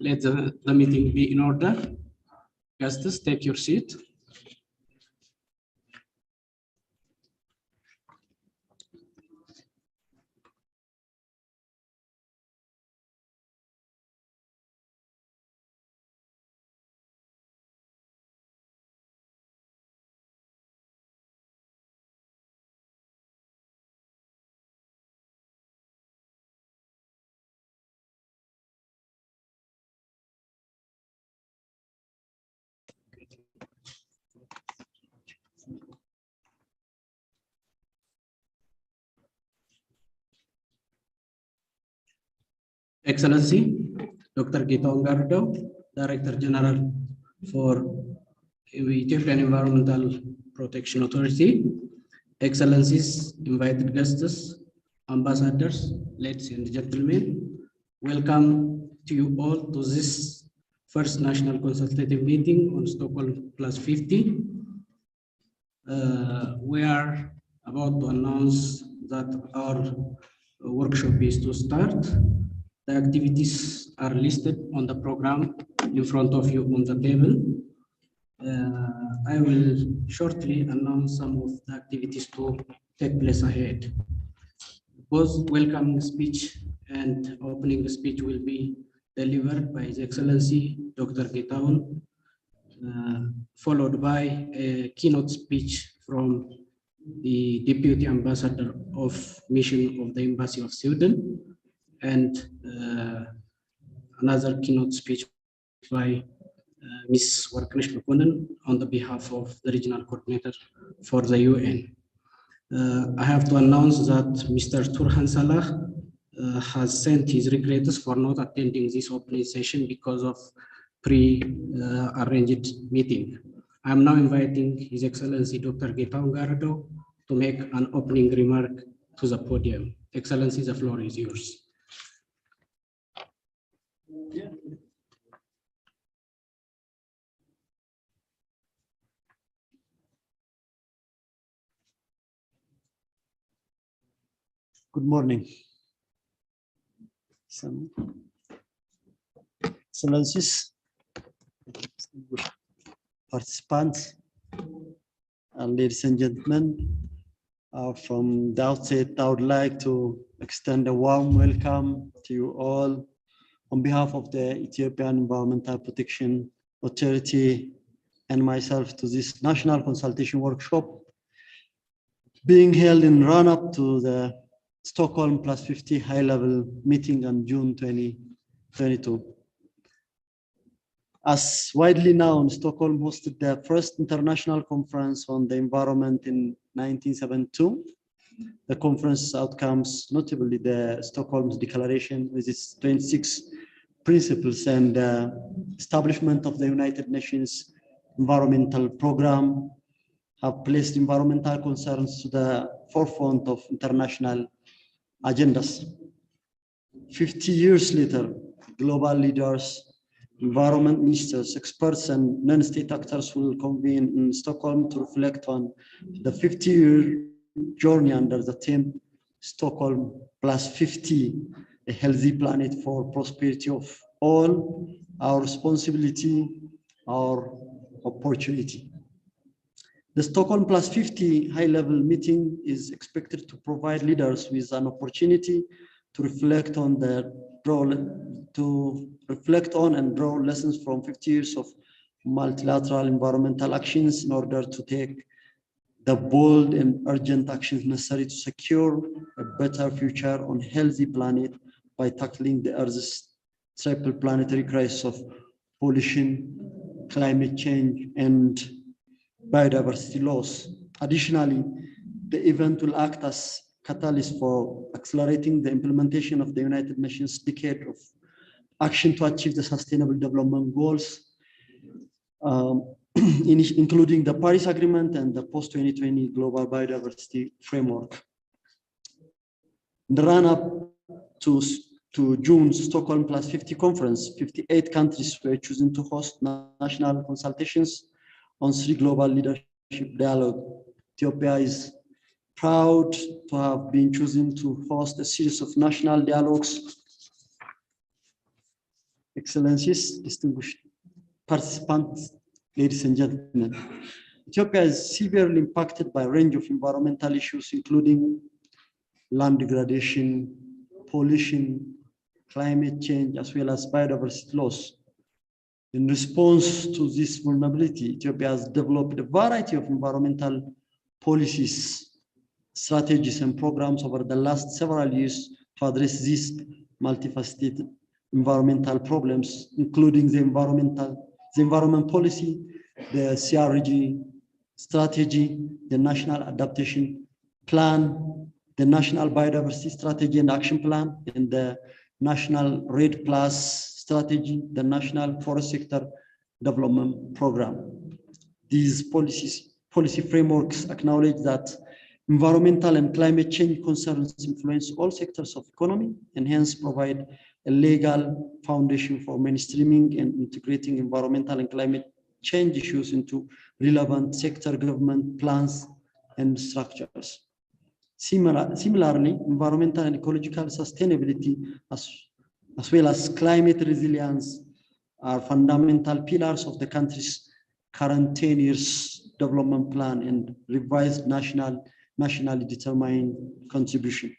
Let the meeting be in order. Guests, take your seat. Excellency, Dr. Gita Ongardo, Director General for Ethiopian Environmental Protection Authority, Excellencies, invited guests, ambassadors, ladies and gentlemen, welcome to you all to this first national consultative meeting on Stockholm Plus 50. We are about to announce that our workshop is to start. The activities are listed on the program in front of you on the table. I will shortly announce some of the activities to take place ahead. Both welcoming speech and opening speech will be delivered by His Excellency Dr. Gitaon, followed by a keynote speech from the Deputy Ambassador of Mission of the Embassy of Sweden, and another keynote speech by Ms. Warknesh Lukunen on the behalf of the Regional Coordinator for the UN. I have to announce that Mr. Turhan Salah has sent his regrets for not attending this opening session because of pre-arranged meeting. I am now inviting His Excellency Dr. Gitaon Gardo to make an opening remark to the podium. Excellency, the floor is yours. Good morning. Excellencies, participants, and ladies and gentlemen, from the outset, I would like to extend a warm welcome to you all on behalf of the Ethiopian Environmental Protection Authority and myself to this national consultation workshop being held in run-up to the Stockholm Plus 50 high-level meeting on June 2022. As widely known, Stockholm hosted the first international conference on the environment in 1972. The conference outcomes, notably the Stockholm Declaration with its 26 principles and establishment of the United Nations Environmental Program, have placed environmental concerns to the forefront of international agendas. 50 years later, global leaders, environment ministers, experts, and non-state actors will convene in Stockholm to reflect on the 50-year journey under the theme Stockholm Plus 50, a healthy planet for prosperity of all, our responsibility, our opportunity. The Stockholm Plus 50 high-level meeting is expected to provide leaders with an opportunity to reflect on and draw lessons from 50 years of multilateral environmental actions in order to take the bold and urgent actions necessary to secure a better future on a healthy planet by tackling the Earth's triple planetary crisis of pollution, climate change, and biodiversity loss. Additionally, the event will act as catalyst for accelerating the implementation of the United Nations Decade of Action to achieve the Sustainable Development Goals, including the Paris Agreement and the post-2020 Global Biodiversity Framework. In the run-up to June's Stockholm Plus 50 conference, 58 countries were chosen to host national consultations on 3 global leadership dialogue. Ethiopia is proud to have been chosen to host a series of national dialogues Excellencies, distinguished participants, ladies and gentlemen. Ethiopia is severely impacted by a range of environmental issues, including land degradation, pollution, climate change, as well as biodiversity loss. In response to this vulnerability, Ethiopia has developed a variety of environmental policies, strategies, and programs over the last several years to address these multifaceted environmental problems, including the environment policy, the CRG strategy, the National Adaptation Plan, the National Biodiversity Strategy and Action Plan, and the National RED Plus Strategy, the National Forest Sector Development Program. These policy frameworks acknowledge that environmental and climate change concerns influence all sectors of economy and hence provide a legal foundation for mainstreaming and integrating environmental and climate change issues into relevant sector government plans and structures. Similarly, environmental and ecological sustainability as well as climate resilience are fundamental pillars of the country's current 10 years development plan and revised nationally determined contribution.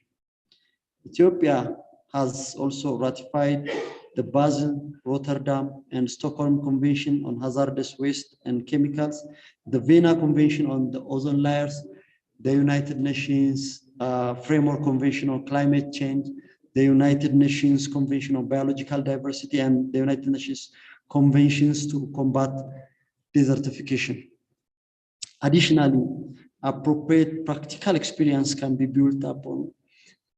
Ethiopia has also ratified the Basel, Rotterdam, and Stockholm Convention on Hazardous Waste and Chemicals, the Vienna Convention on the Ozone Layers, the United Nations Framework Convention on Climate Change, the United Nations Convention on Biological Diversity, and the United Nations Conventions to combat desertification. Additionally, appropriate practical experience can be built upon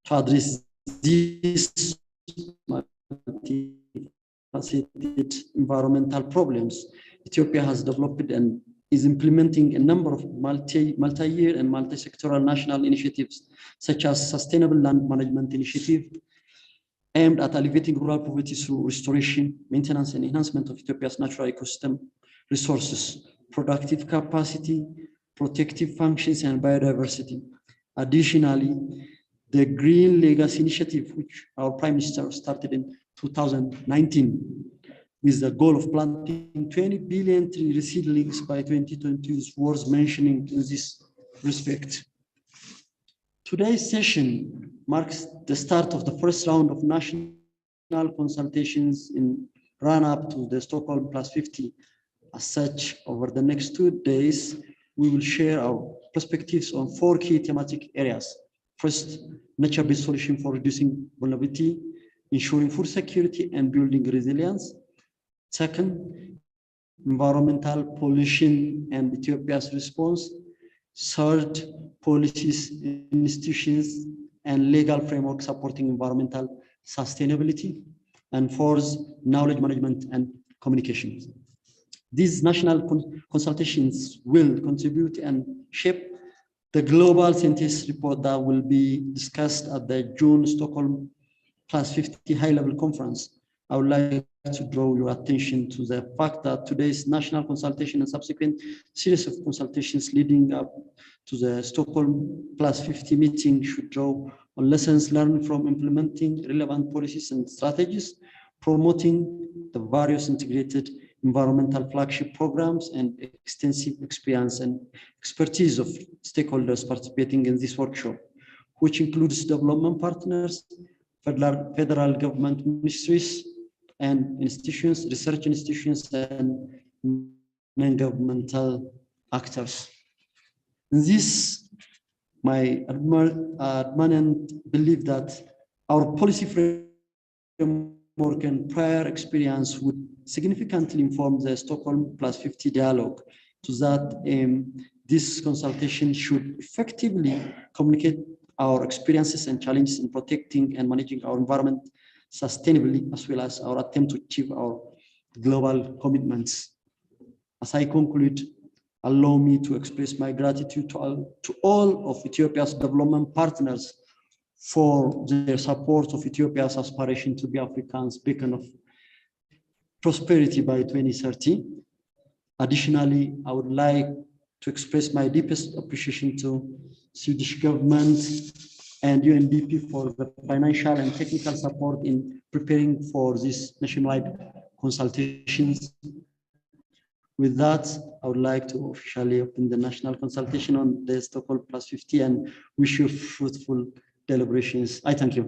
to address these multifaceted environmental problems. Ethiopia has developed and is implementing a number of multi-year and multi-sectoral national initiatives, such as Sustainable Land Management Initiative, aimed at alleviating rural poverty through restoration, maintenance, and enhancement of Ethiopia's natural ecosystem resources, productive capacity, protective functions, and biodiversity. Additionally, the Green Legacy Initiative, which our Prime Minister started in 2019, with the goal of planting 20 billion tree seedlings by 2020, is worth mentioning in this respect. Today's session marks the start of the first round of national consultations in run-up to the Stockholm +50. As such, over the next 2 days, we will share our perspectives on 4 key thematic areas. First, nature-based solution for reducing vulnerability, ensuring food security, and building resilience. Second, environmental pollution and Ethiopia's response. Third, policies, institutions, and legal framework supporting environmental sustainability. And fourth, knowledge management and communications. These national consultations will contribute and shape the global synthesis report that will be discussed at the June Stockholm +50 high-level conference. I would like to draw your attention to the fact that today's national consultation and subsequent series of consultations leading up to the Stockholm +50 meeting should draw on lessons learned from implementing relevant policies and strategies, promoting the various integrated environmental flagship programs, and extensive experience and expertise of stakeholders participating in this workshop, which includes development partners, federal government ministries and institutions, research institutions, and non-governmental actors. In this, my admirant believe that our policy framework and prior experience would significantly inform the Stockholm +50 dialogue. To that aim, this consultation should effectively communicate our experiences and challenges in protecting and managing our environment sustainably, as well as our attempt to achieve our global commitments. As I conclude, allow me to express my gratitude to all of Ethiopia's development partners for their support of Ethiopia's aspiration to be Africa's beacon of prosperity by 2030. Additionally, I would like to express my deepest appreciation to Swedish government and UNDP for the financial and technical support in preparing for these nationwide consultations. With that, I would like to officially open the national consultation on the Stockholm Plus 50 and wish you fruitful deliberations. I thank you.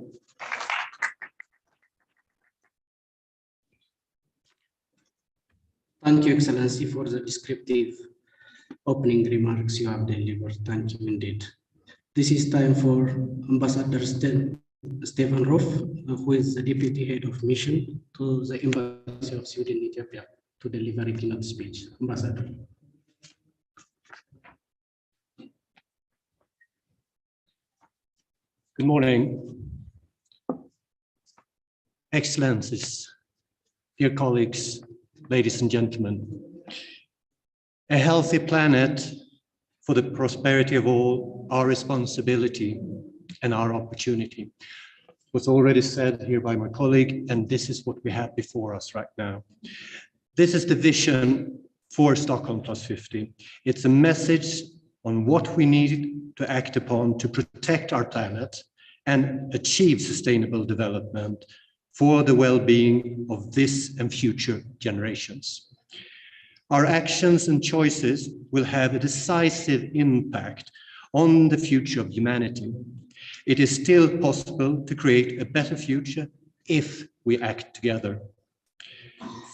Thank you, Excellency, for the descriptive opening remarks you have delivered. Thank you indeed. This is time for Ambassador Stefan Roff, who is the Deputy Head of Mission to the Embassy of Sweden in Ethiopia, to deliver a keynote speech. Ambassador. Good morning, Excellencies, dear colleagues, ladies and gentlemen. A healthy planet for the prosperity of all, our responsibility and our opportunity. It was already said here by my colleague, and this is what we have before us right now. This is the vision for Stockholm Plus 50. It's a message on what we need to act upon to protect our planet and achieve sustainable development for the well-being of this and future generations. Our actions and choices will have a decisive impact on the future of humanity. It is still possible to create a better future if we act together.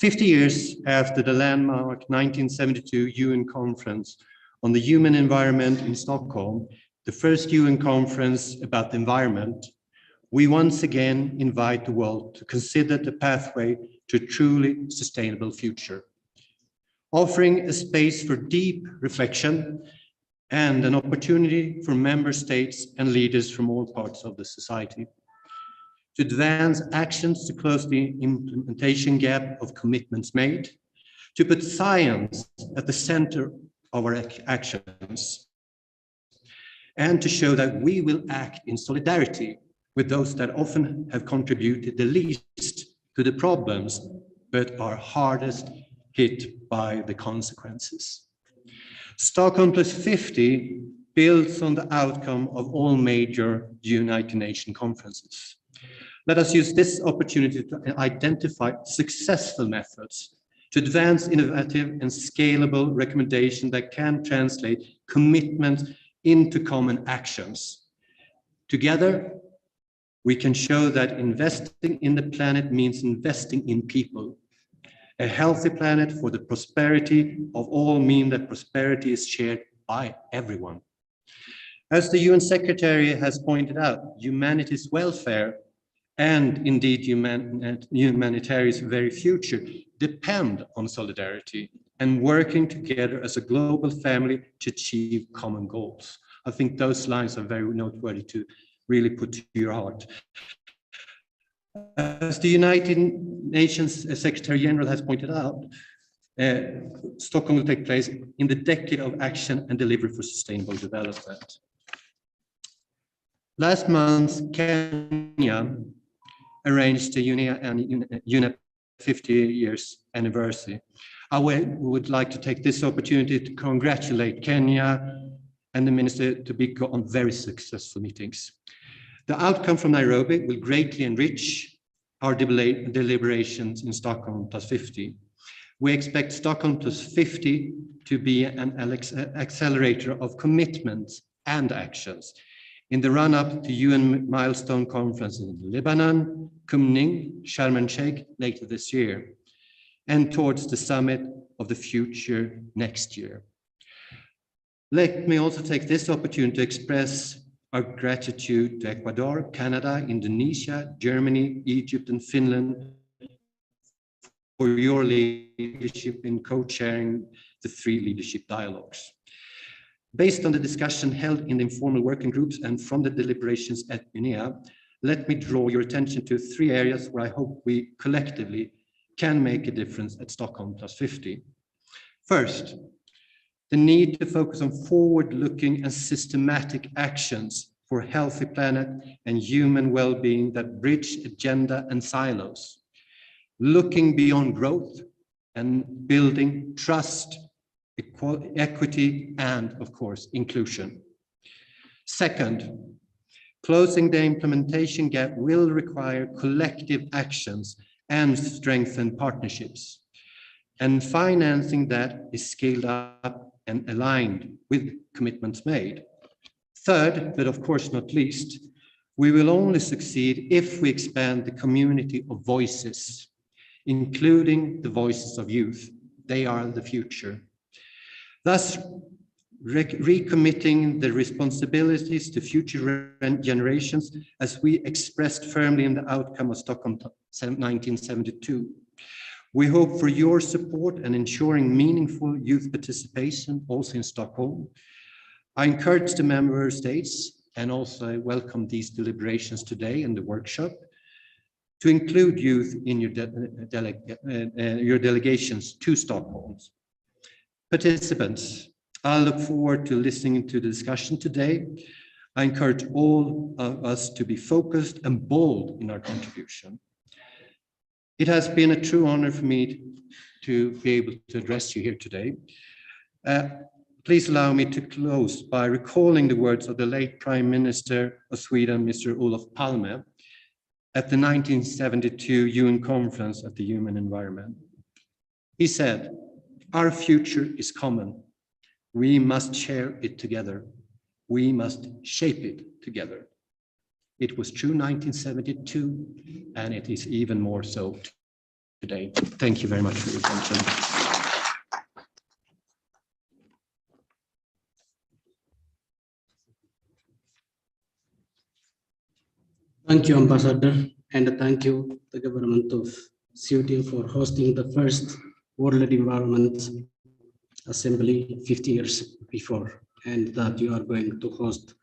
50 years after the landmark 1972 UN Conference on the Human Environment in Stockholm, the first UN conference about the environment, we once again invite the world to consider the pathway to a truly sustainable future, offering a space for deep reflection and an opportunity for member states and leaders from all parts of the society to advance actions to close the implementation gap of commitments made, to put science at the center of our actions, and to show that we will act in solidarity with those that often have contributed the least to the problems, but are hardest hit by the consequences. Stockholm Plus 50 builds on the outcome of all major United Nations conferences. Let us use this opportunity to identify successful methods to advance innovative and scalable recommendations that can translate commitment into common actions. Together, we can show that investing in the planet means investing in people. A healthy planet for the prosperity of all means that prosperity is shared by everyone. As the UN Secretary has pointed out, humanity's welfare and indeed humanitarian's very future depend on solidarity and working together as a global family to achieve common goals. I think those lines are very noteworthy to really put to your heart. As the United Nations Secretary General has pointed out, Stockholm will take place in the decade of action and delivery for sustainable development. Last month, Kenya arranged the UNEP 50 years anniversary. I would like to take this opportunity to congratulate Kenya and the Minister Tobiko on very successful meetings. The outcome from Nairobi will greatly enrich our deliberations in Stockholm Plus 50. We expect Stockholm Plus 50 to be an accelerator of commitments and actions in the run-up to UN milestone conference in Lebanon, Kunming, Sharm el-Sheikh later this year, and towards the summit of the future next year. Let me also take this opportunity to express our gratitude to Ecuador, Canada, Indonesia, Germany, Egypt, and Finland for your leadership in co-chairing the 3 leadership dialogues. Based on the discussion held in the informal working groups and from the deliberations at UNEA, let me draw your attention to 3 areas where I hope we collectively can make a difference at Stockholm Plus 50. First, the need to focus on forward-looking and systematic actions for a healthy planet and human well-being that bridge agenda and silos, looking beyond growth and building trust, equity, and of course, inclusion. Second, Closing the implementation gap will require collective actions and strengthened partnerships. And financing that is scaled up and aligned with commitments made. Third, but of course not least, we will only succeed if we expand the community of voices, including the voices of youth. They are the future. Thus, recommitting the responsibilities to future generations as we expressed firmly in the outcome of Stockholm 1972. We hope for your support and ensuring meaningful youth participation also in Stockholm. I encourage the member states and also welcome these deliberations today in the workshop to include youth in your delegations to Stockholm. Participants, I look forward to listening to the discussion today. I encourage all of us to be focused and bold in our contribution. It has been a true honor for me to be able to address you here today. Please allow me to close by recalling the words of the late Prime Minister of Sweden, Mr. Olof Palme, at the 1972 UN Conference of the Human Environment. He said, "Our future is common. We must share it together. We must shape it together." It was true 1972, and it is even more so today. Thank you very much for your attention. Thank you, Ambassador, and thank you, the government of Sweden, for hosting the first World Environment Assembly 50 years before, and that you are going to host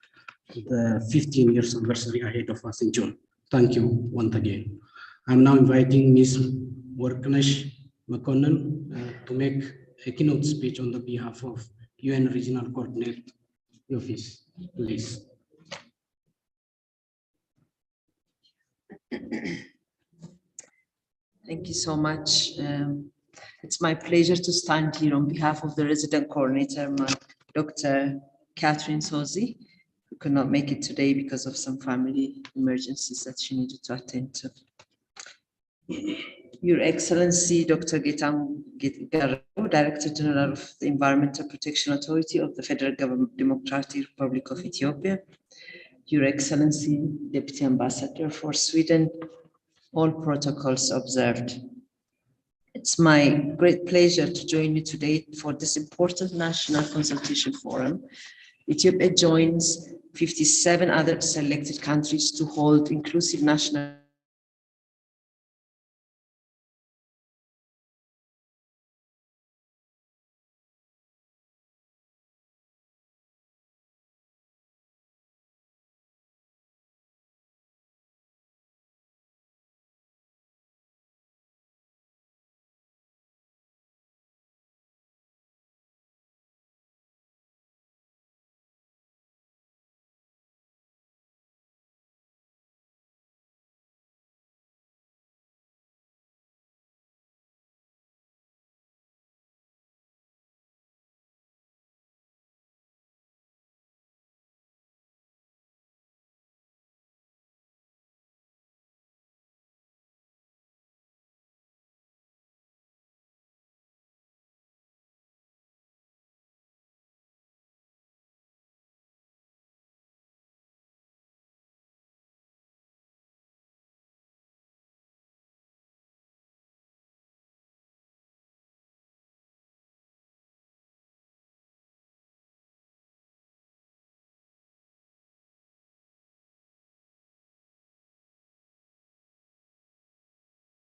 the 15 years anniversary ahead of us in June. Thank you once again. I'm now inviting Ms. Worknesh McConnell to make a keynote speech on the behalf of UN Regional Coordinator Office, please. Thank you so much. It's my pleasure to stand here on behalf of the resident coordinator, Dr. Catherine Sozi, who could not make it today because of some family emergencies that she needed to attend to. Your Excellency, Dr. Getam Garro, Director General of the Environmental Protection Authority of the Federal Democratic Republic of Ethiopia, Your Excellency, Deputy Ambassador for Sweden, all protocols observed. It's my great pleasure to join you today for this important National Consultation Forum. Ethiopia joins 57 other selected countries to hold inclusive national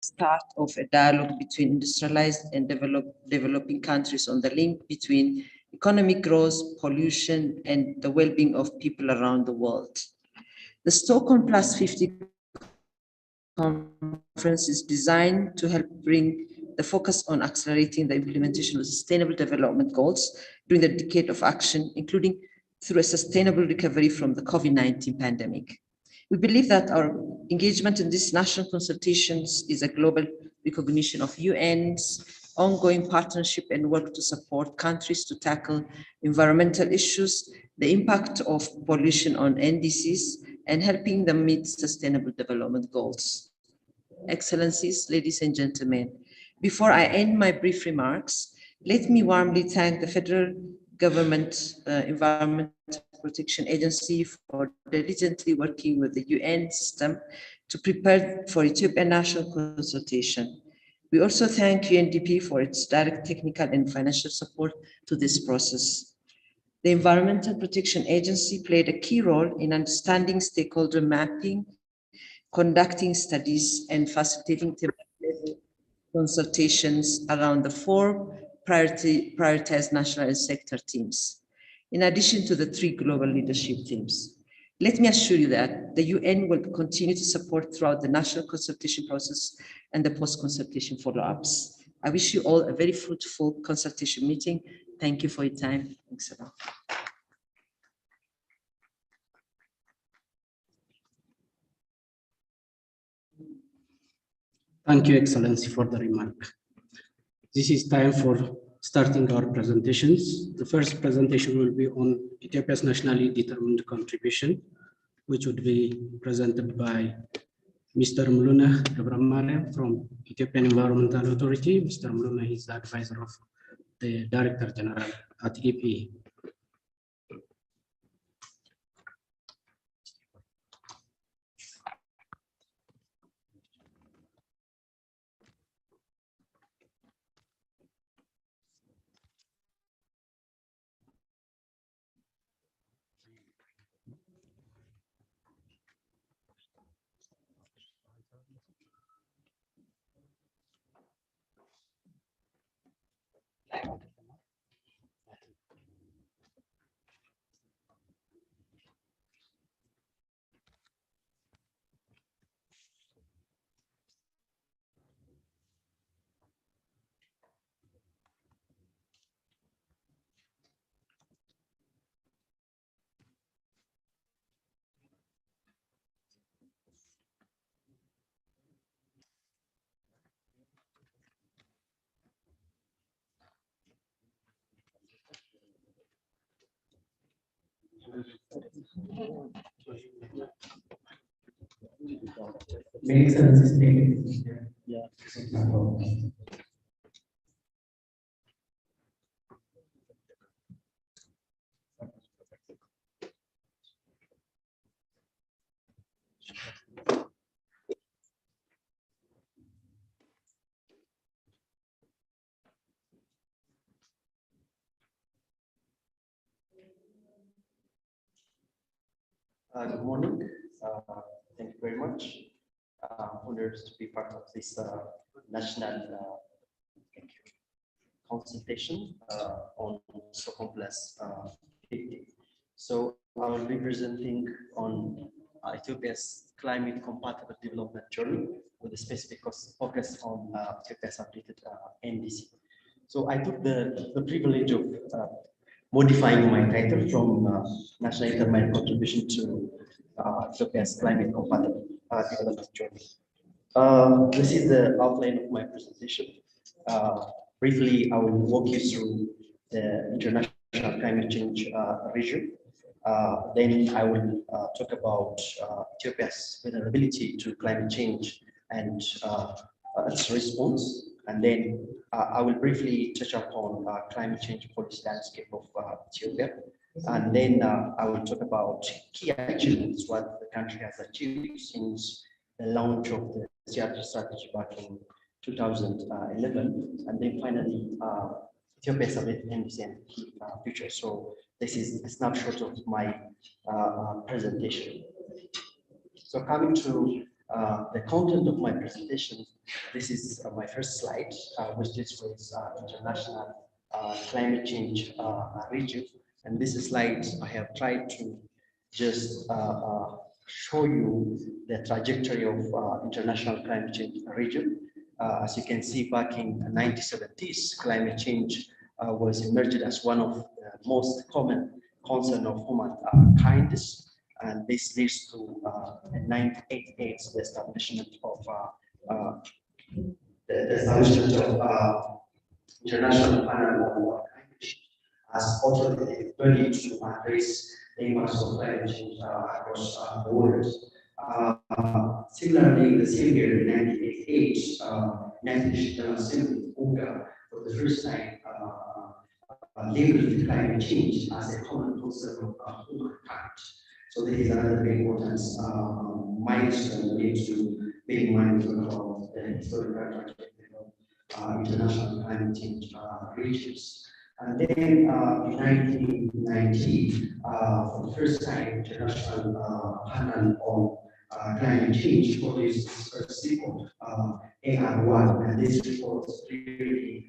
start of a dialogue between industrialized and developing countries on the link between economic growth, pollution, and the well-being of people around the world. The Stockholm Plus 50 conference is designed to help bring the focus on accelerating the implementation of sustainable development goals during the decade of action, including through a sustainable recovery from the COVID-19 pandemic. We believe that our engagement in these national consultations is a global recognition of UN's ongoing partnership and work to support countries to tackle environmental issues, the impact of pollution on NDCs, and helping them meet sustainable development goals. Excellencies, ladies and gentlemen, before I end my brief remarks, let me warmly thank the Federal Government Environmental Protection Agency for diligently working with the UN system to prepare for Ethiopian national consultation. We also thank UNDP for its direct technical and financial support to this process. The Environmental Protection Agency played a key role in understanding stakeholder mapping, conducting studies, and facilitating consultations around the four prioritized national and sector teams, in addition to the 3 global leadership teams. Let me assure you that the UN will continue to support throughout the national consultation process and the post-consultation follow-ups. I wish you all a very fruitful consultation meeting. Thank you for your time. Thanks a lot. Thank you, Excellency, for the remark. This is time for starting our presentations. The first presentation will be on Ethiopia's nationally determined contribution, which would be presented by Mr. Muluna Gebramariam from Ethiopian Environmental Authority. Mr. Muluna is the advisor of the Director General at EPA. Makes sense. Yeah. Good morning. Thank you very much. Honored to be part of this national consultation on Stockholm Plus 50. So I will be presenting on Ethiopia's climate compatible development journey with a specific focus on Ethiopia's updated NDC. So I took the privilege of modifying my title from National Intermediate Contribution to Ethiopia's climate compatible development journey. This is the outline of my presentation. Briefly, I will walk you through the international climate change region. Then I will talk about Ethiopia's vulnerability to climate change and its response. And then I will briefly touch upon climate change policy landscape of Ethiopia. And then I will talk about key achievements, what the country has achieved since the launch of the CRT strategy back in 2011. And then finally, Ethiopia's NDC and key features. So this is a snapshot of my presentation. So coming to the content of my presentation, this is my first slide, which deals with international climate change region. And this slide, I have tried to just show you the trajectory of international climate change region. As you can see, back in the 1970s, climate change was emerged as one of the most common concern of humankind. And this leads to 1988, the establishment of International Panel on Climate Change as authoritative body to address the impacts of climate change across the world. Similarly, in the same year, in 1988, United Nations General Assembly, OGA, for the first time, labeled climate change as a common concern of humankind. So this is another very important milestone we need to bear in mind about the historical trajectory of international climate change regions. And then in 1990, for the first time, international panel on climate change produced its first report, AR1, and this report really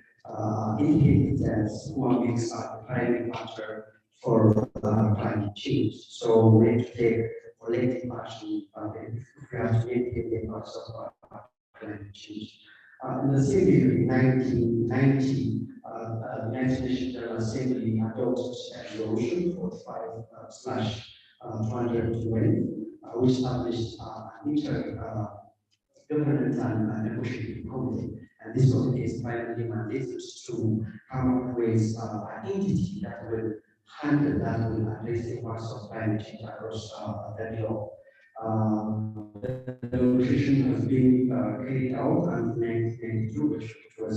indicated that human beings are the primary factor for climate change. So we need to take collective action if we have to mitigate the impacts of climate change. In the same year, in 1990, the United Nations General Assembly adopted a resolution 45/220, which established an intergovernmental negotiating committee. And this committee is primarily mandated to come up with an entity that will handle, that will address the impacts of climate change across the globe. The negotiation has been carried out until 1992, which was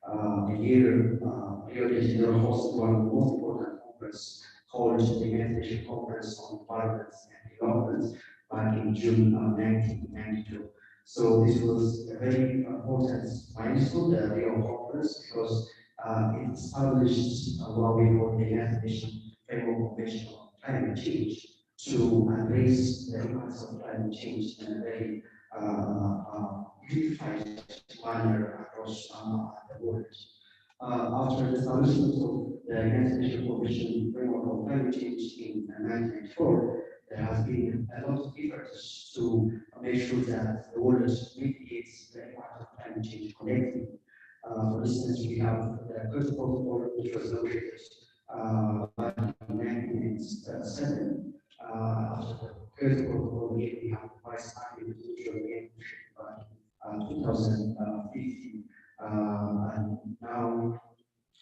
a year Rio de Janeiro hosted one of the most important conferences called the United Nations Conference on Environment and Development back in June 1992. So this was a very important milestone, the Rio Conference, because it established what we call the United Nations Framework Convention on Climate Change to address the impacts of climate change in a very unified manner across the world. After the establishment of the United Nations Convention Framework on Climate Change in 1994, there has been a lot of efforts to make sure that the world mitigates the impact of climate change collectively. For instance, we have the Kyoto Protocol, which was negotiated back in 1997. After the Kyoto Protocol, we have the Paris Agreement, which was negotiated back in 2015. And now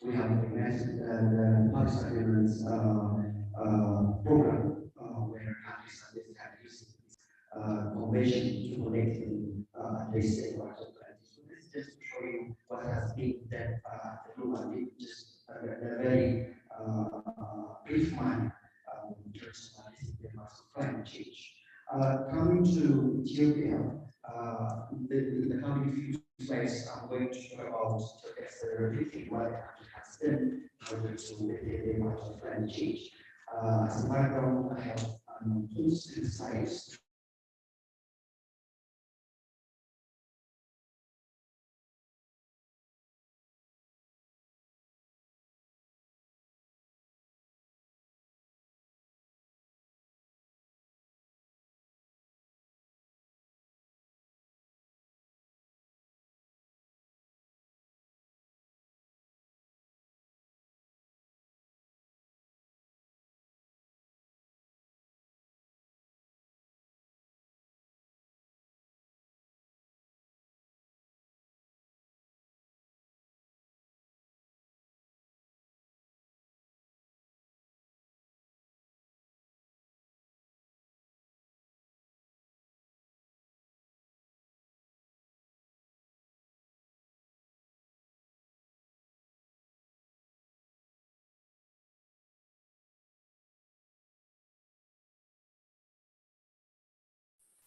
we have the Paris Agreement program, where countries are using convention to collectively address the impact of climate. So this is just to show you what has been done at the global level, just a very brief manner in terms of addressing the impacts of climate change. Coming to Ethiopia, the coming few slides I'm going to talk about everything what the country has done in order to mitigate the impact of climate change. As a background, I have two slides.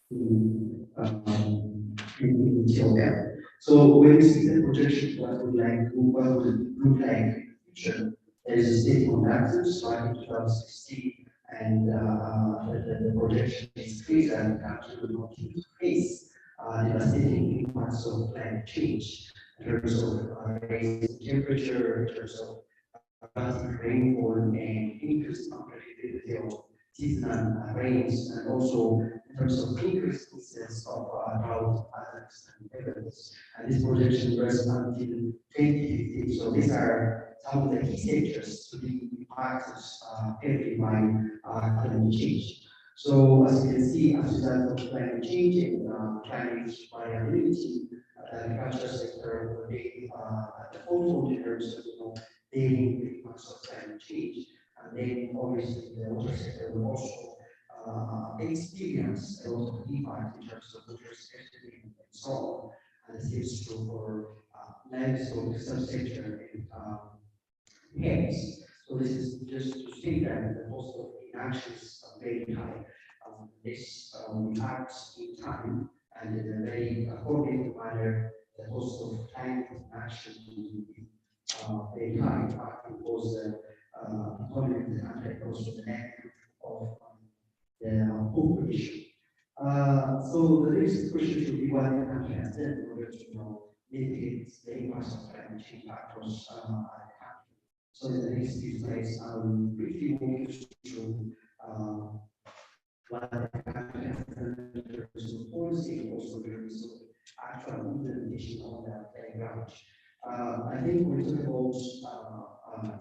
In Ethiopia. So when you see the projection, what would it look like in the future? There is a state conducted starting 2016, and the projection is clear that the country will continue to face devastating impacts of climate change in terms of rising temperature, in terms of erratic rainfall, and increased unpredictability of seasonal rains, and also in terms of increased incidence of drought hazards and events. And this projection runs until 2050. So these are some of the key sectors to be impacted heavily by climate change. So as you can see, as a result of climate change and climate variability, the agriculture sector will be at the forefront in terms of dealing with impacts of climate change. And then obviously the water sector will also experience a lot of impact in terms of water scarcity and so on. And this is true for livestock subsector in hens. So this is just to state that the cost of inaction is very high. This we act in time and in a very coordinated manner. The cost of climate action will be very high, because the economy of the country and also the net of the population. So the next question should be what the country has done in order to mitigate the impacts of climate change across our country. So in the next few slides, I will briefly walk you through what the country has done in terms of policy and also in terms of actual implementation on the ground. I think when we talk about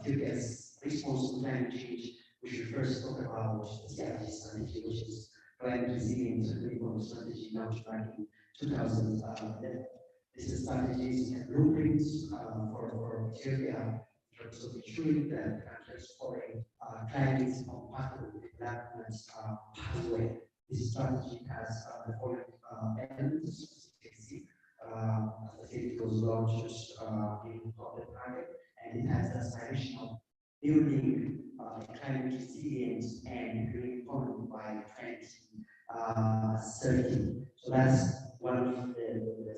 Ethiopia's response to climate change, we should first talk about the strategy, which is climate resilience and renewable strategy launched back in 2011. This is strategies and blueprints for Ethiopia in terms of ensuring that the country is following climate compatible development pathway. This strategy has the following elements, as you can see. As I said, it was launched just in public market, and it has the aspiration of building climate resilience and green economy by 2030. So that's one of the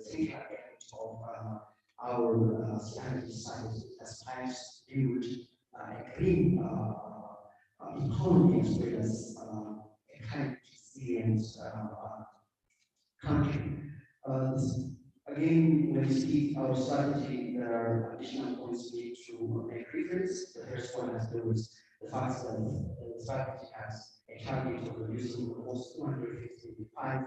central elements of our strategy science. It aspires to build a green economy as well as a climate resilient country. Again, when we see our strategy, there are additional points we need to make reference. The first one has to do with the fact that the strategy has a target of reducing almost 255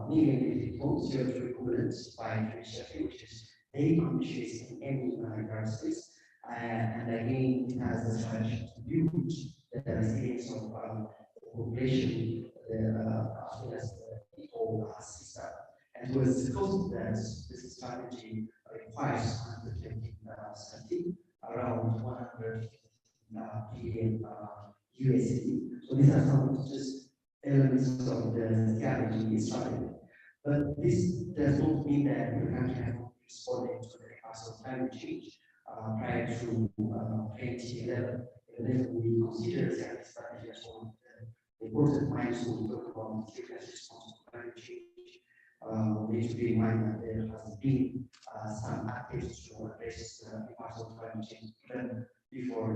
million metric tons CO2 equivalents by 2030, which is very ambitious in any regard space. And again, it has the strategy to build the resilience of the population as well as the ecosystem. And was because of that, this strategy requires under 2030 around 100 billion USD. So these are some just elements of the strategy. But this does not mean that the country has not responded to the impacts of climate change prior to 2011. If we consider the strategy as one of the important milestones we talk about Ethiopia's response to climate change, we need to be in mind that there has been some activities to address the impacts of climate change even before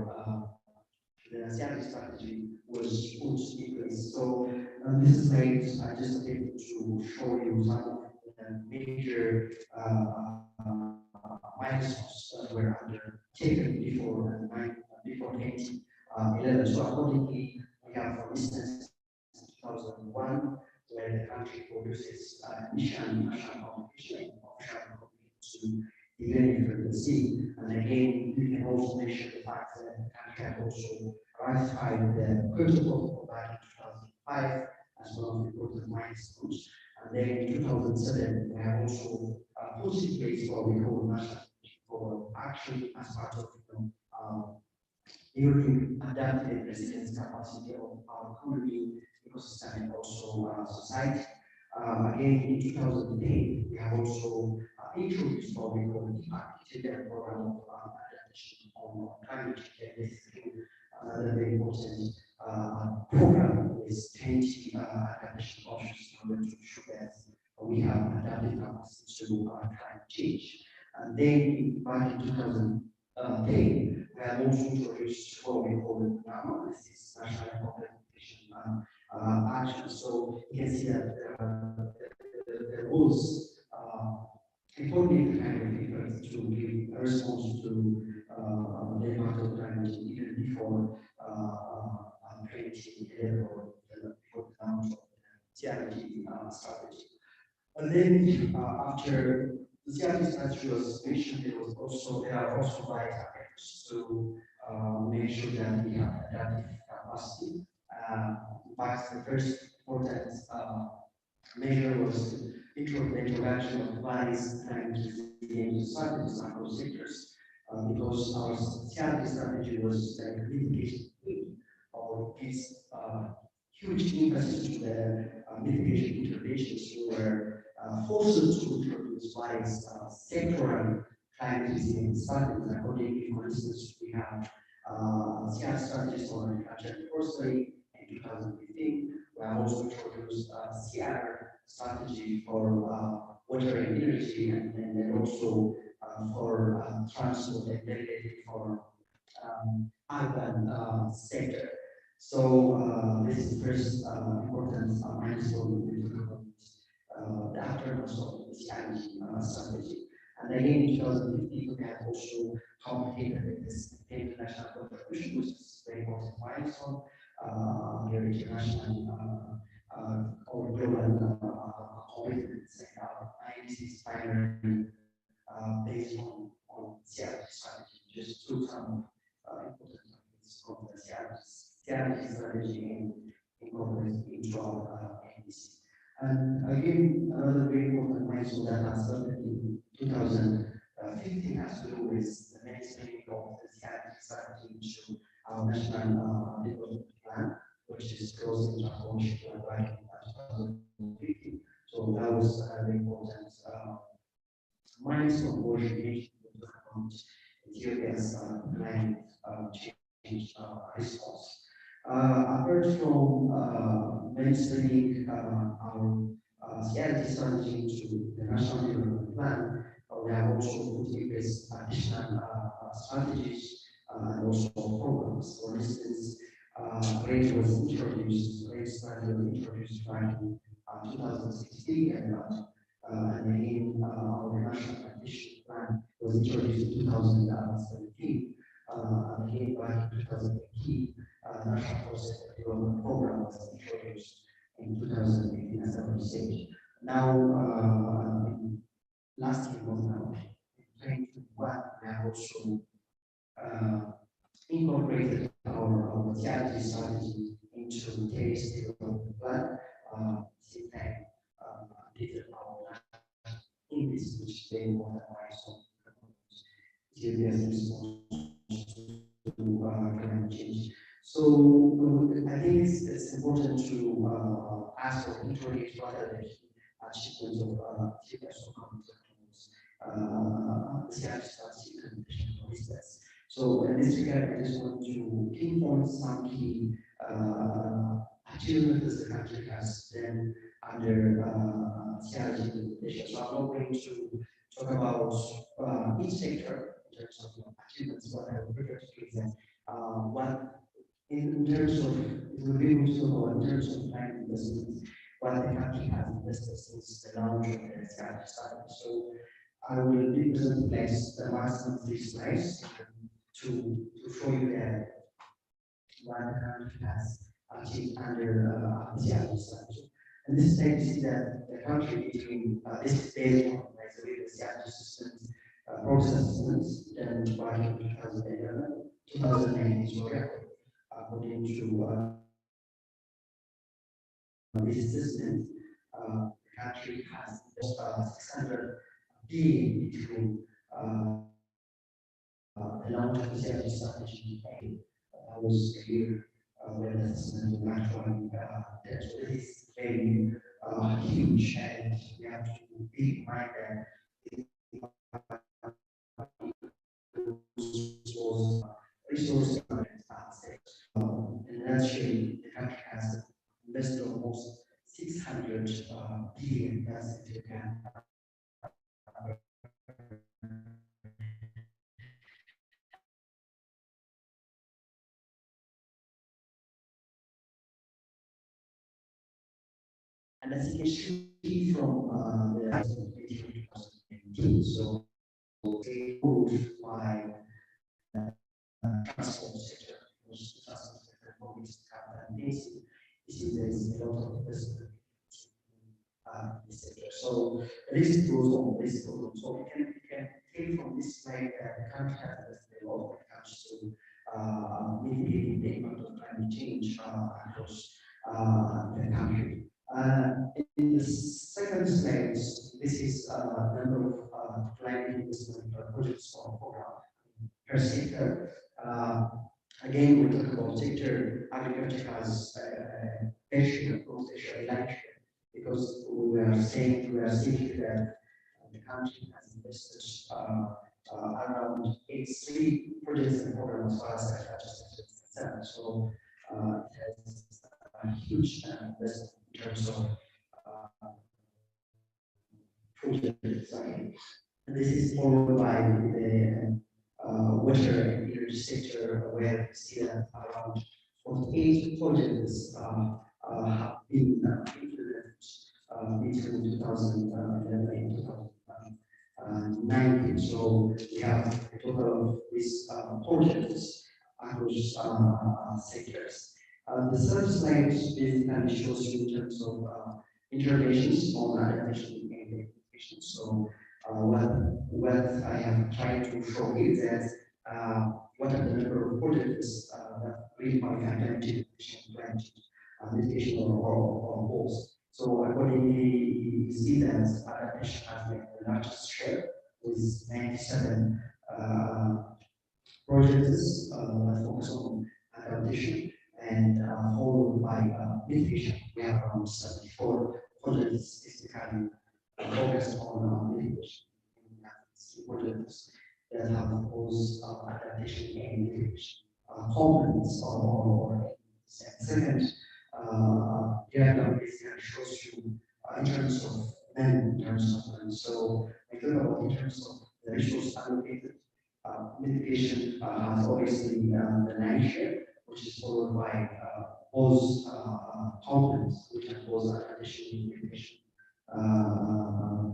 the strategy was put in place. So this slide, I just wanted to show you some of the major milestones that were undertaken before 2011. So accordingly, we have, for instance, 2001, where the country produces national competition to the Union Sea. And again, we can also mention the fact that the country had also ratified the protocol back in 2005 as one of the important milestones. And then in 2007, we have also put in place what we call national for action as part of building adaptive resilience capacity of our economy, ecosystem, and also society. Again, in 2008, we have also introduced what we call the Ethiopian program of adaptation on climate change. This is another very important program with 20 adaptation options in order to ensure that we have adaptive capacity to climate change. And then back in 2010, we have also introduced what we call NAMA. This is National Competition Action. So you can see that there was important kind of effort to give a response to the impact of climate change even before 2011 or before the launch of the CRG strategy. And then after the CRG strategy was mentioned, there are also vital efforts to make sure that we have adaptive capacity. In fact, the first important measure was the introduction of various climate resilience strategies across sectors, because our CRG strategy was a mitigation of its huge emphasis to the mitigation interventions. We were forced to introduce various sectoral climate resilience strategies. Accordingly, for instance, we have CR strategies for agriculture and forestry in 2015. We have also introduced CR strategy for water and energy, and then also for transport and delegated for urban sector. So this is the first important milestone in the aftermath of this strategy. And again, in 2015, we have also completed this international contribution, which is a very important milestone. Your international or global commitments and our INDC's primarily based on CRT strategy. Just two some important topics of the CRT strategy incorporated into our INDC. And again, another very important milestone that has started in 2015 has to do with the mainstreaming of the CRT strategy into our national development plan, which is closing transformation plan back in 2015. So that was a very important milestone for education about Ethiopia's climate change response. Apart from mainstreaming our CRT strategy into the National Development Plan, we have also put in place additional strategies and also programs. For instance, RAID was introduced, RAID strategy was introduced back in 2016, and again, our National Transition Plan was introduced in 2017. Again, back in 2018, National Process Development Program was introduced in 2018 as a stage. Now, last year was now in 2021, we have also incorporated our CRT strategy into the case development plan. Since then, did our in this, which they want to milestone Ethiopia's response to climate change. So I think it's important to ask or interrogate what are the key achievements of Ethiopia's strategy condition for instance. So in this regard, I just want to pinpoint some key achievements the country has then under strategy implementation. So I'm not going to talk about each sector in terms of achievements, but I will prefer to present what in terms of, it will be good to talk about in terms of climate investments, what the country has invested since the launch of the strategy started. So I will be presenting next the maximum 3 slides to show you that what the country has achieved under the strategy. And this slide, you see that the country between this is based on the strategy systems, process systems, and back in 2011, 2009 is record. According to this assessment, the country has 600 billion between the long-term strategy and that was clear when the assessment was actually there. So this is very huge, and we have to keep in mind that resource and actually the country has invested almost 600 billion as if you can. And as you can see from the 2018, so approved by transport sector, which transport sector always have and this is a lot of investment in this sector. So the list goes on, this goes on. So we can take from this slide that the country has invested a lot when it comes to mitigating the impact of climate change across the country. In the second slide, this is a number of climate investment projects or program per sector. Again, we talk about sector, agriculture has a fair approach, because we are seeing that the country has invested around 83 projects and programs as far as infrastructure is concerned. So it has a huge investment in terms of project design. And this is followed by the water and energy sector, where we see that around 48 projects have been implemented between 2011 and 2019. So we have a total of these projects across sectors. The third slide basically shows you in terms of interventions on adaptation and implementation. So what I have tried to show is that what are the number of projects that really qualify climate mitigation or goals. So accordingly, you see that adaptation has made the largest share with 97 projects that focus on adaptation, and followed by mitigation. We have around 74 projects specifically focused on mitigation. Projects that have those adaptation and mitigation components or second diagram basically shows you in terms of men, in terms of men. So I talk about in terms of the resource allocated. Mitigation has obviously the lion's share, which is followed by those components, which are those additional mitigation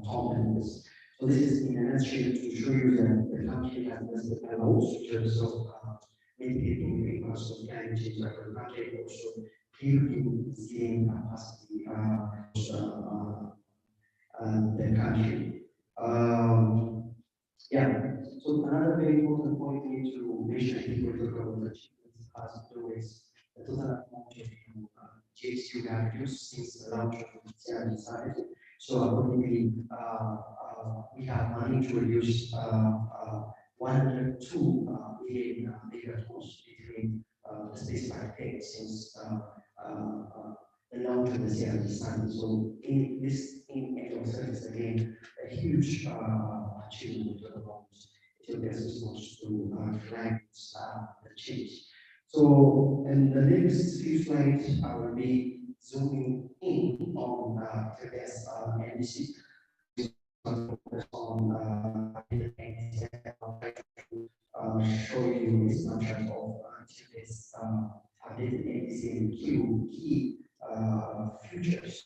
components. So this is in a nutshell to show you that the country has invested a lot in terms of mitigating the impacts of climate change, like the country also building seeing capacity the country. Yeah. So another very important point we need to mention, I think, when we talk about achievements has to do with the total amount of GHG we have reduced since the launch of the decided. So accordingly, we have money to reduce 102 million megatons between the specified dates since the launch of the CRD design. So in this in of service again, a huge achievement for the moment. Ethiopia's response to climate the change. So in the next few slides, I will be zooming in on Ethiopia's NDC. On show you a snapshot of Ethiopia's updated NDC and key futures.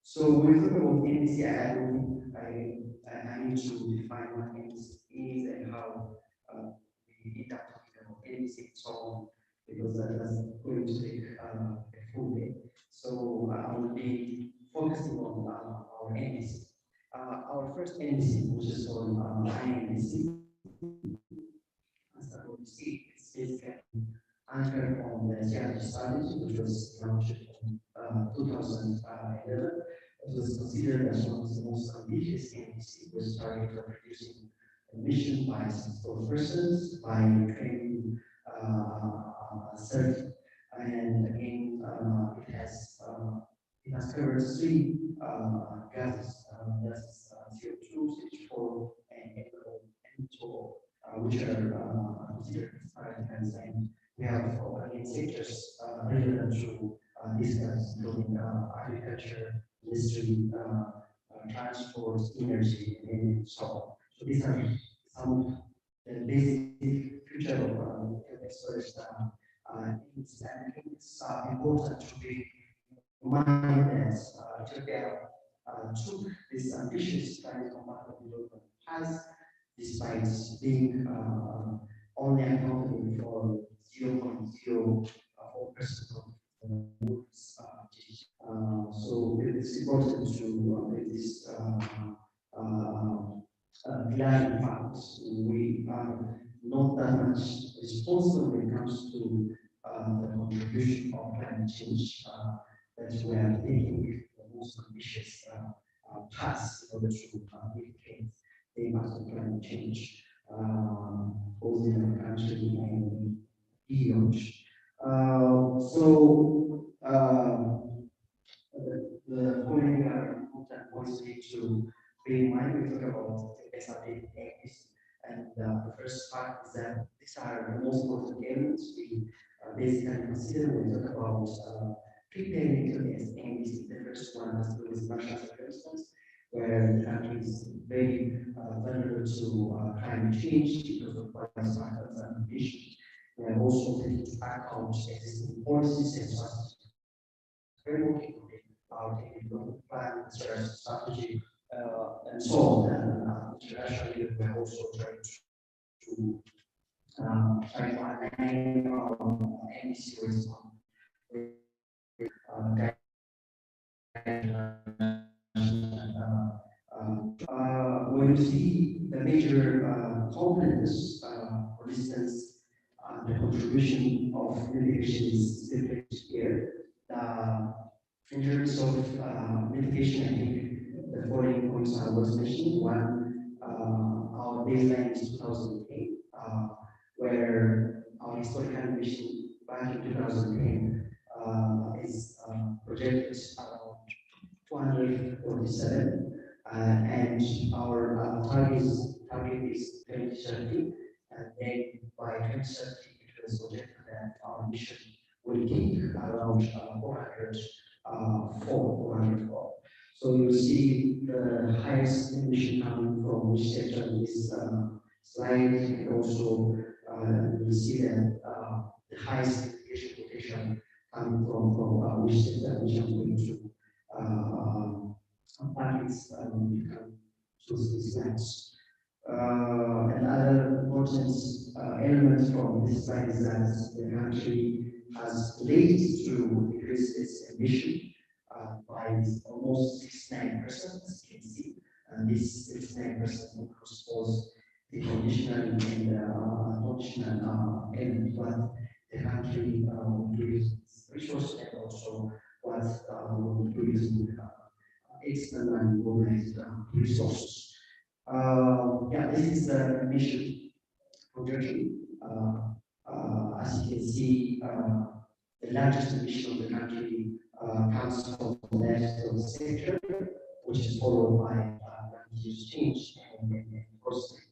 So when we talk about NDC, I need to define what NDC is and how we end up talking about NDC and so on, because that's going to take a full day. So I will be focusing on our NDC. Our first NDC, which is called INDC, as you see, it's basically anchored on the CRG strategy, which was launched in 2011. It was considered as one of the most ambitious NDC, with target of reducing emission by 64% by 2030. And again, it has covered three gases, CO2, CH4, and NO2, which are considered as priorities. And we have again sectors relevant to these gases, including agriculture, industry, transport, energy, and so on. So these are some of the basic future of expressed and I think it's important to be reminded that Ethiopia took this ambitious climate compatible development path despite being only accounting for 0.04% of so it's important to make this clarified. We are not that much responsible when it comes to the contribution of climate change that we are taking the most ambitious path in order to mitigate the impact of climate change, both in our country and beyond. So The following are important points we need to bear in mind when we talk about the SRD aims. And the first part is that these are the most important elements we basically consider when we talk about preparing to the aims. The first one has to do with national circumstance, where the country is very vulnerable to climate change because of various factors and conditions. We are also taking into account existing policies and strategies framework, including our development plan, strategy, and so on. And internationally, we are also trying to try to align our NDC with when you see the major components, for instance, the contribution of mitigation is still here. In terms of mitigation, I think the following points I was mentioning. One, our baseline is 2008, where our historical emission back in 2010 is projected around 247, and our target is 2030, and then by 2030 it was projected that our emission will peak around 404. So you see the highest emission coming from which sector in this slide, and also you see that the highest mitigation potential coming from which sector, which I'm going to unpackage when we come to these slides. Another important element from this slide is that the country has led to increase its emission by almost 69%, as you can see. And this 69% includes both the conditional and non-conditional element, but the country will do its resources and also what will do its external and organized resources. Yeah, this is the emission projection. As you can see, the largest emission of the country comes from the left of the sector, which is followed by land use change and forestry.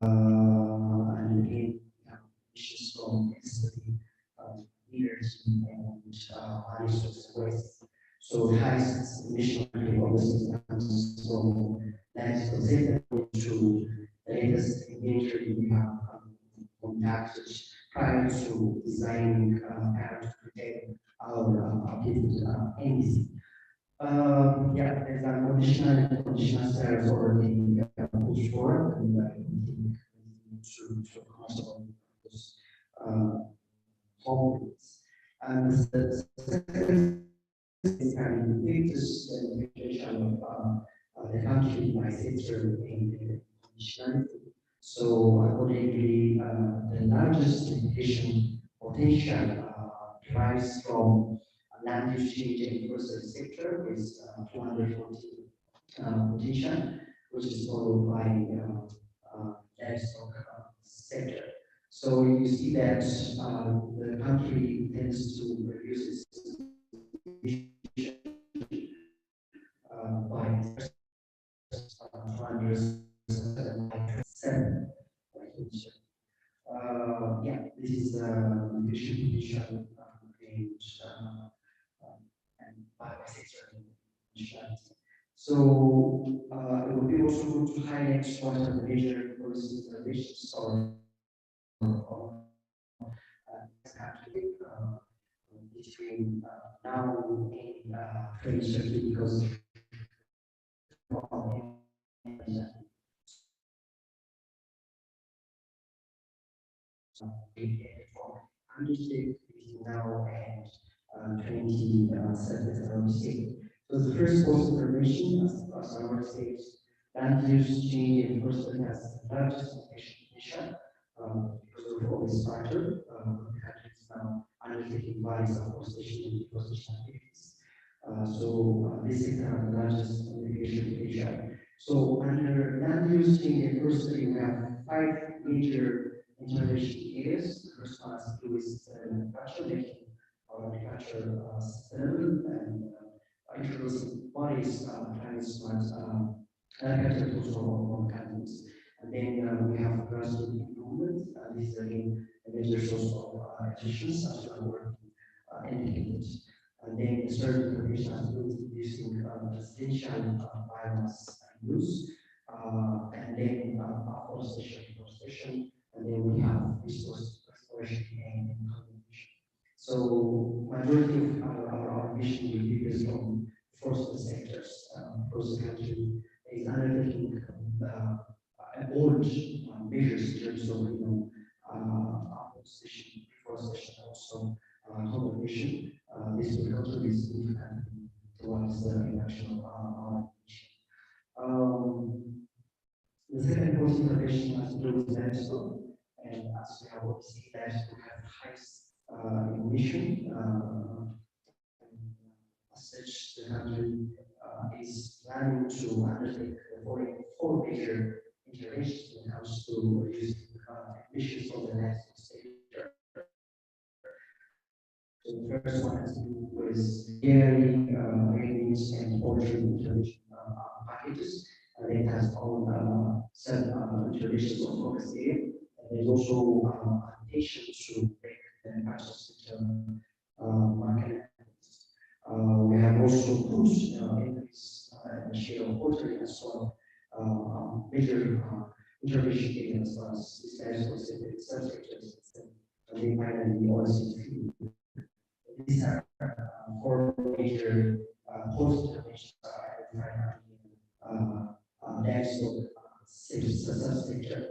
And again, emissions from electricity, meters, and resource waste. So the highest emission obviously comes from land use sector to the latest inventory we have conducted prior to designing how to protect our updated NDC. Yeah, there's an conditional sales already pushed forward, and I think we need to comment on those components. And the second is having the latest indication of the country by sector in conditionality. So accordingly, the largest limitation potential derives from land use change in the sector with 240 potential, which is followed by livestock sector. So you see that the country tends to reduce its emission by 207. Yeah, this is emission potential and by sector emissions. So it would be also good to highlight what are the major policy interventions or country between now and 2030 because understate between now and 2030. So the first course information, as I already said, land use change in person has the largest emission because of all this factor. The country is now undertaking various afforestation and deforestation activities. This sector has the largest mitigation potential. So under land use change in person, we have 5 major intervention areas. The first one has to do with manufacture, making our agriculture sustainable and introducing bodies climate smart agriculture tools for all countries. And then we have grassroots improvement. This is again a major source of efficiency as well working indicators. And then the third intervention has been using residential biomass use, and then forestation, and then we have resource restoration and conservation. So majority of our mission will be based on forestry sectors across the country is undertaking bold measures in terms of forestation, reforestation, also conservation. This will contribute significantly towards the reduction of our emission. The second point intervention has to do with limestone, and as we have already seen that we have highest emission. As such, the country is planning to undertake the following four major interventions when it comes to reducing emissions from the limestone sector. So the first one has to do with dairy, grains, and poultry intervention packages. It has own set interventions of focus area. And there's also adaptation to make the agricultural sector market. We have also tools increase the share of poultry as well. Major intervention areas as well as this guys for subsectors. And then finally, oilseed feed. These are four major post-interventions identified livestock subsector.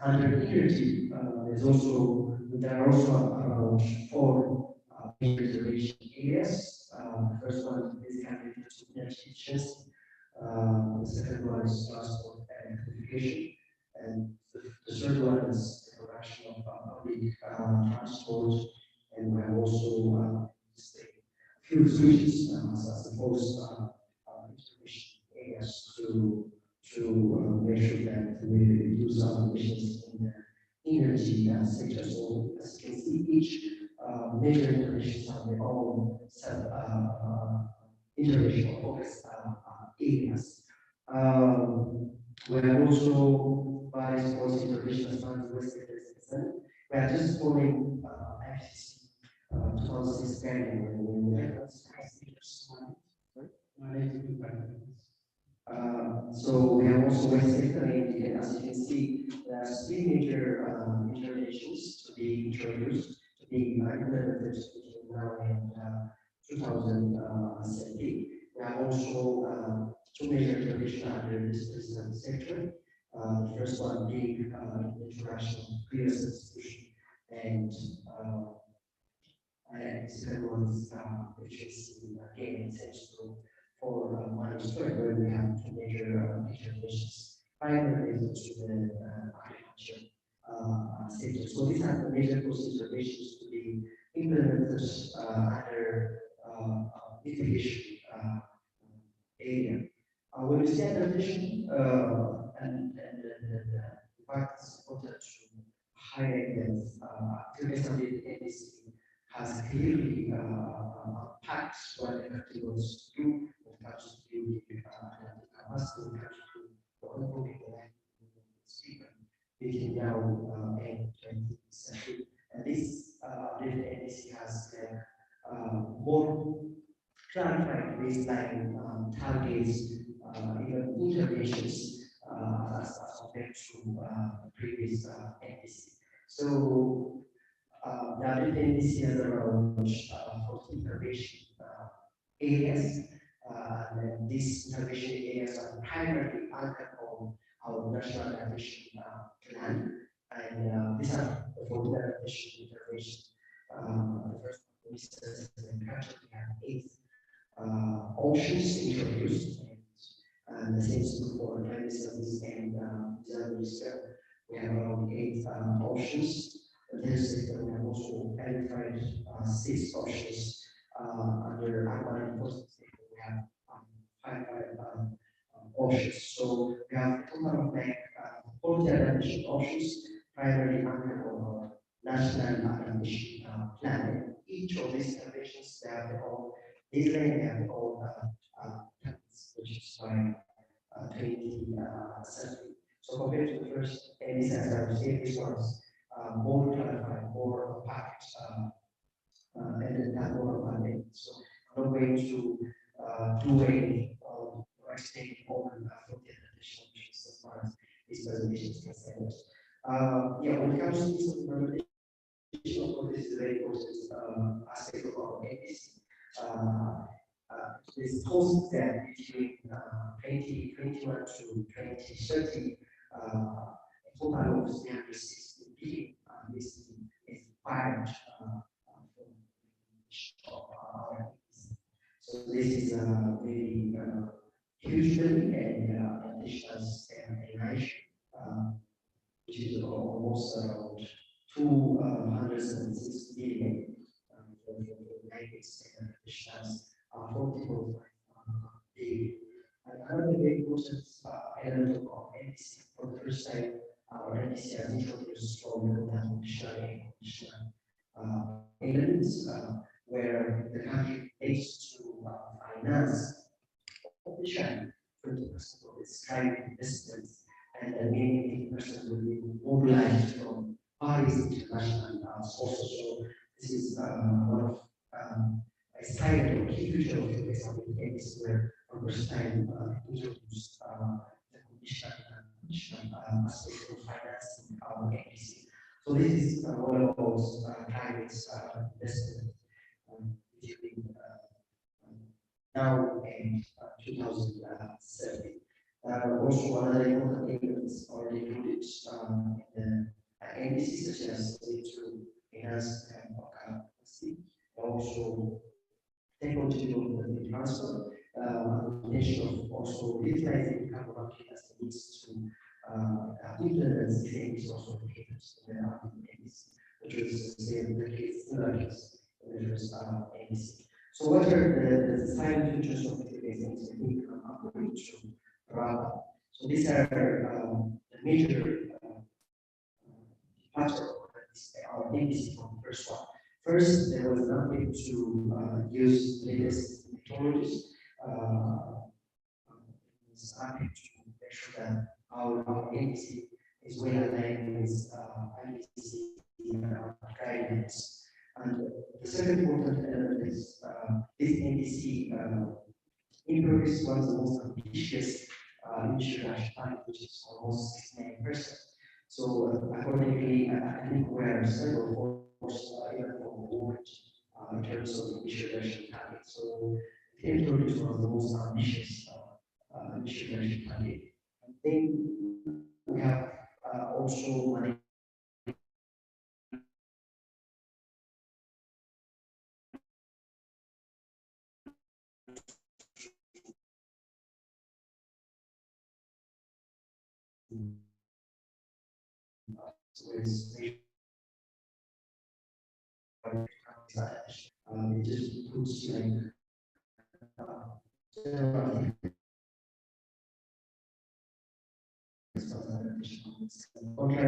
Under energy, there are also around four major intervention areas. The first one is basically to energy efficiency. The second one is transport and electrification, and the third one is the production of public transport. And we have also fuel switches as opposed intervention areas to make sure that we reduce our emissions in the energy sector. So as you can see, each major interventions have their own set intervention focus areas. We have also various policy interventions as far as West sector is concerned. We are just following FCC 2006 guideline when we have so we have also West sector, and as you can see, there are three major interventions to be introduced, to be implemented between now and 2017. We have also two major interventions under this sector. The first one being the introduction of clear substitution, and the second one is which is again essential for money stored, where we have two major interventions primarily to the agriculture sector. So these are the major cost interventions to be implemented under mitigation area. When we say adaptation, and the fact is important to highlight that NDC has clearly packed what the country wants to do when it comes to building capacity, when it comes to ongoing speaker, making down and 20th century. And this NDC has more clarified baseline targets, even interventions as compared to previous NDC. So the NDC has around 40 intervention areas, and these intervention areas are primarily anchored on our national adaptation plan, and these are the 40 adaptation interventions. The first one is agriculture. We have 8 options introduced, and the same is true for climate studies and disaster. We have around 8 options. This sector, we have also identified 6 options under urban enforcement sector. We have 5 options. So we have a total of 40 adaptation options, primarily under our national adaptation plan. each of these interventions, they have their own design, they have their own patterns, which is why 2030. So compared to the first NDC, as I was saying, this was more clarified, more packed, and then have more funding. So I'm not going to do any extend on 40 additional issues as far as this presentation is concerned. Yeah, when it comes to this implementation, of course, this is a very important aspect of our NDC. This post that between 2021 to 2030, a total of 360 billion. This is required so this is a very huge building and additional generation, which is almost around 206 billion for the United States and additional 40 billion. Another very important element of NDC for the first time, our NDC has introduced from additional elements where the country aims to finance officially 20% of its climate investments, and then remaining 80% will be mobilized from Paris international sources. So this is one of a silent or key feature of the example case where for the first time introduced the conditional aspect of financing our NDC. So this is one of those climate investment between now and 2070. Also, another important thing that's already included in the NDC, such as to enhance capacity, also technology development and transfer, mention of also utilizing carbon market as a means to implement these things also indicated in the NDC, which is the same the case in the case measures NDC. So what are the design features of the things I think I'm going to wrap up. So these are the major parts of our NDC from the first one. First, there was nothing to use latest technologies. It's happy to make sure that our NDC is well aligned with IBC guidance. And the second important element is this NDC introduced one of the most ambitious initial target, which is almost 69%. So accordingly, I think we are several force even for the moment in terms of initial target. So the introduced one of the most ambitious initial target. And then we have also it just puts like okay.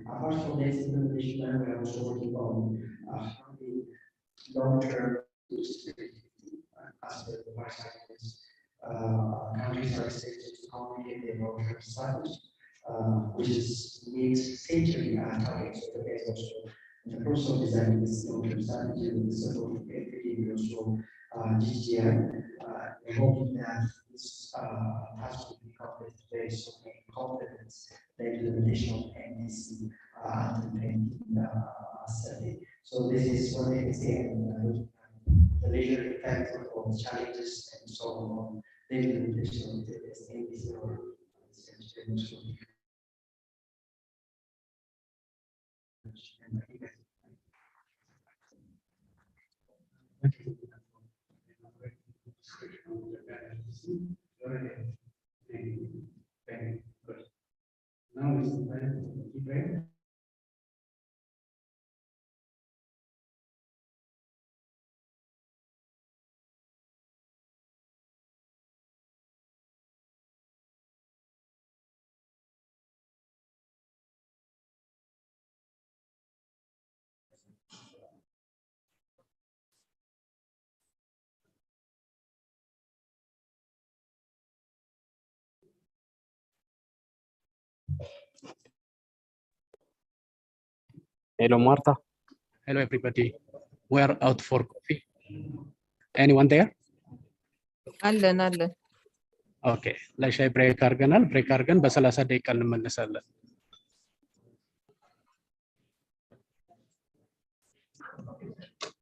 Apart from this implementation, we are also working on how the long-term food security. As per the vice president, countries are expected to complete their long-term strategy, which is meets century targets of the best also. In the process of designing this long-term strategy with the support of FPD and also GGI, we hope that this has to be completed based on confidence the implementation of NDC until 2030. So this is what I can say, the major effect of the challenges and so on the implementation of this NDC or Now is the time to debate. Hello, Martha. Hello, everybody. We're out for coffee. Anyone there? አለን Okay. ለሻይ ብሬክ አድርገናል። ብሬክ አድርገን በ30 ደቂቃ እንመለሳለን።